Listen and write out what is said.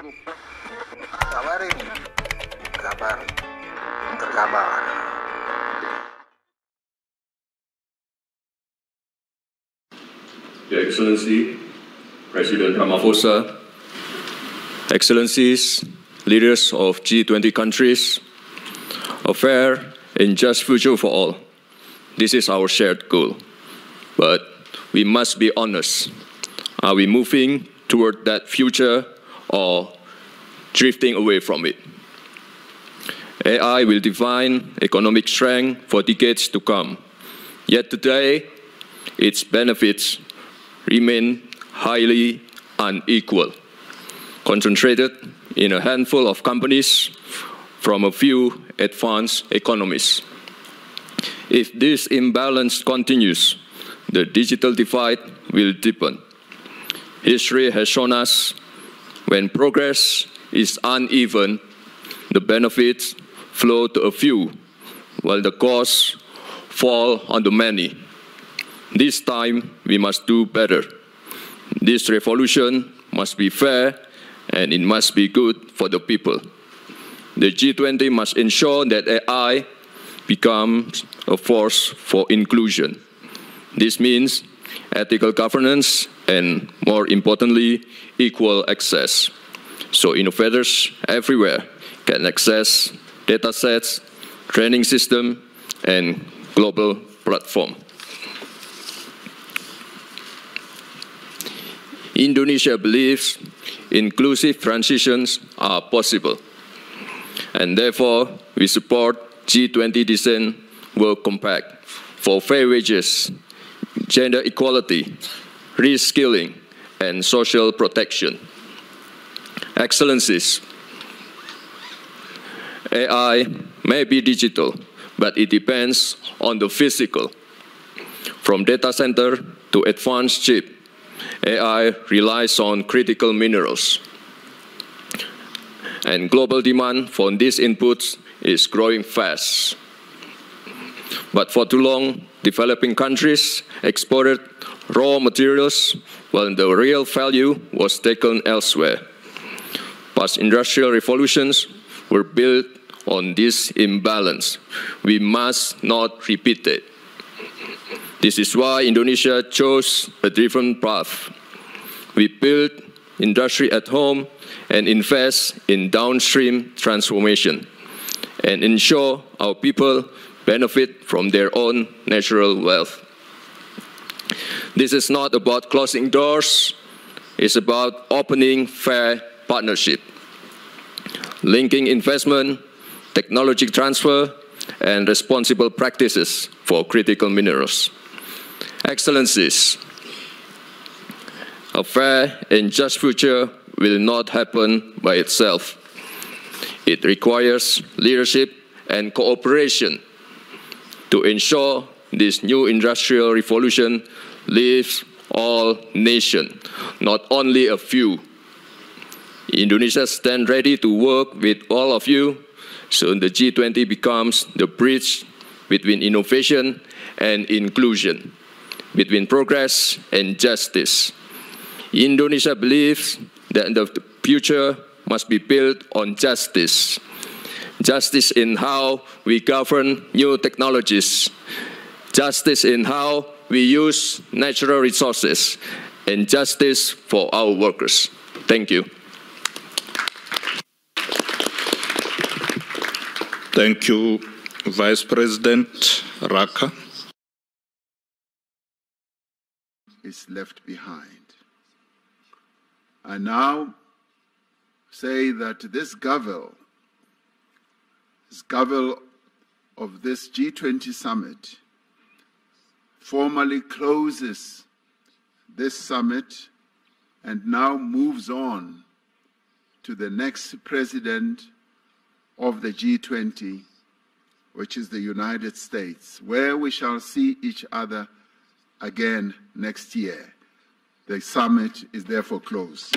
Kabar ini, kabar terkabar. Your Excellency, President Ramaphosa, Excellencies, leaders of G20 countries, a fair and just future for all. This is our shared goal. But we must be honest. Are we moving toward that future or drifting away from it? AI will define economic strength for decades to come. Yet today, its benefits remain highly unequal, concentrated in a handful of companies from a few advanced economies. If this imbalance continues, the digital divide will deepen. History has shown us when progress is uneven, the benefits flow to a few, while the costs fall on the many. This time, we must do better. This revolution must be fair, and it must be good for the people. The G20 must ensure that AI becomes a force for inclusion. This means ethical governance and, more importantly, equal access, so innovators everywhere can access data sets, training system, and global platform. Indonesia believes inclusive transitions are possible, and therefore we support G20 Decent Work Compact for fair wages, gender equality, reskilling, and social protection. Excellencies, AI may be digital, but it depends on the physical. From data center to advanced chip, AI relies on critical minerals. And global demand for these inputs is growing fast. But for too long, developing countries exported raw materials while the real value was taken elsewhere. Past industrial revolutions were built on this imbalance. We must not repeat it. This is why Indonesia chose a different path. We build industry at home and invest in downstream transformation and ensure our people benefit from their own natural wealth. This is not about closing doors, it's about opening fair partnership, linking investment, technology transfer, and responsible practices for critical minerals. Excellencies, a fair and just future will not happen by itself. It requires leadership and cooperation to ensure this new industrial revolution lifts all nations, not only a few. Indonesia stands ready to work with all of you so the G20 becomes the bridge between innovation and inclusion, between progress and justice. Indonesia believes that the future must be built on justice. Justice in how we govern new technologies, justice in how we use natural resources, and justice for our workers. Thank you. Thank you, Vice President Raka. Is left behind. I now say that this gavel of this G20 summit formally closes this summit and now moves on to the next president of the G20, which is the United States, where we shall see each other again next year. The summit is therefore closed.